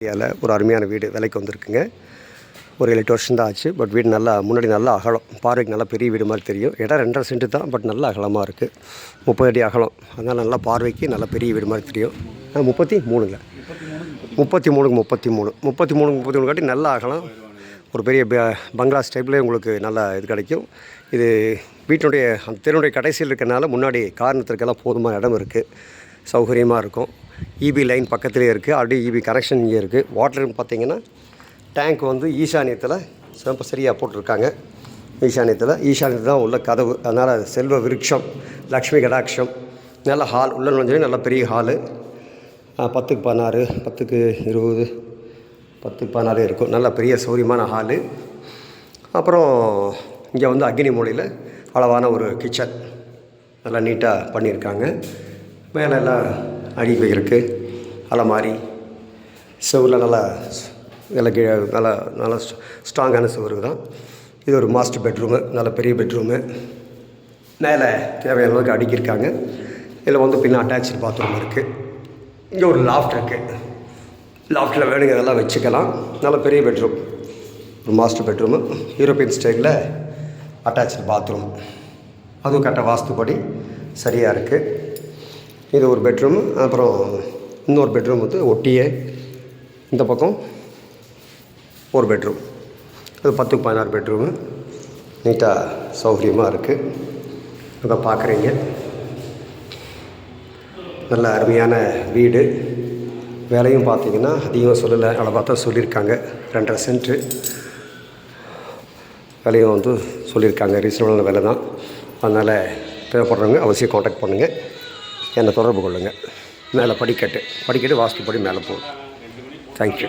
ஏரியாவில் ஒரு அருமையான வீடு விலைக்கு வந்திருக்குங்க. ஒரு 7-8 வருஷம் தான் ஆச்சு. பட் வீடு நல்லா முன்னாடி நல்லா அகலம், பார்வைக்கு நல்லா பெரிய வீடு மாதிரி தெரியும். இடம் 2.5 சென்ட் தான், பட் நல்லா அகலமாக இருக்குது. 30 அடி அகலம், அதனால் நல்லா பார்வைக்கு நல்லா பெரிய வீடு மாதிரி தெரியும். 33ங்க, 33 காட்டி நல்லா அகலம். ஒரு பெரிய பங்களா டைப்பில் உங்களுக்கு நல்லா இது கிடைக்கும். இது வீட்டினுடைய அந்த தெருனுடைய கடைசியில் இருக்கிறனால முன்னாடி காரணத்திற்கெல்லாம் போதுமான இடம் இருக்குது, சௌகரியமாக இருக்கும். இபி லைன் பக்கத்துலேயே இருக்குது, ஆல்ரெடி இபி கனெக்ஷன் இங்கே இருக்குது. வாட்டர்னு பார்த்தீங்கன்னா டேங்க் வந்து ஈசானியத்தில் சரியாக போட்டிருக்காங்க. ஈசானியத்தில் தான் உள்ள கதவு, அதனால் செல்வ விருட்சம், லக்ஷ்மி கடாட்சம். நல்ல ஹால், உள்ள நுழைஞ்சோடனே நல்ல பெரிய ஹாலு. 10க்கு 16, 10க்கு 20, 10க்கு 16 இருக்கும். நல்ல பெரிய சௌரியமான ஹாலு. அப்புறம் இங்கே வந்து அக்னி மூலையில் அளவான ஒரு கிச்சன் நல்லா நீட்டாக பண்ணியிருக்காங்க. மேலே எல்லாம் அடி வைக்கிறதுக்கு அலமாரி, செவரில் நல்லா நல்லா நல்லா ஸ்ட்ராங்கான செவரு தான். இது ஒரு மாஸ்டர் பெட்ரூமு, நல்ல பெரிய பெட்ரூமு. மேலே தேவையான அளவுக்கு அடுக்கியிருக்காங்க. இதில் வந்து பின்ன அட்டாச்சு பாத்ரூம் இருக்குது. இங்கே ஒரு லாஃப்ட் இருக்குது, லாஃப்ட்டில் வேணுங்க இதெல்லாம் வச்சுக்கலாம். நல்ல பெரிய பெட்ரூம், ஒரு மாஸ்டர் பெட்ரூமு, யூரோப்பியன் ஸ்டைலில் அட்டாச்சு பாத்ரூம், அதுவும் கரெக்டாக வாஸ்துப்படி சரியாக இருக்குது. இது ஒரு பெட்ரூமு. அப்புறம் இன்னொரு பெட்ரூம் வந்து ஒட்டியே இந்த பக்கம் ஒரு பெட்ரூம், அது 10க்கு 16 பெட்ரூமு. நீட்டாக சௌகரியமாக இருக்குது. அதை பார்க்குறீங்க. நல்ல அருமையான வீடு. விலையும் பார்த்திங்கன்னா அதிகம் சொல்லலை, அளவாக தான் சொல்லியிருக்காங்க. 2.5 சென்ட்டு விலையும் வந்து சொல்லியிருக்காங்க. ரீசனபிளான விலை தான். அதனால் தேவைப்படுறவங்க அவசியம் காண்டாக்ட் பண்ணுங்கள், என்னை தொடர்பு கொள்ளுங்கள். மேலே படிக்கட்டு வாஸ்துப்படி மேலே போகும். தேங்க்யூ.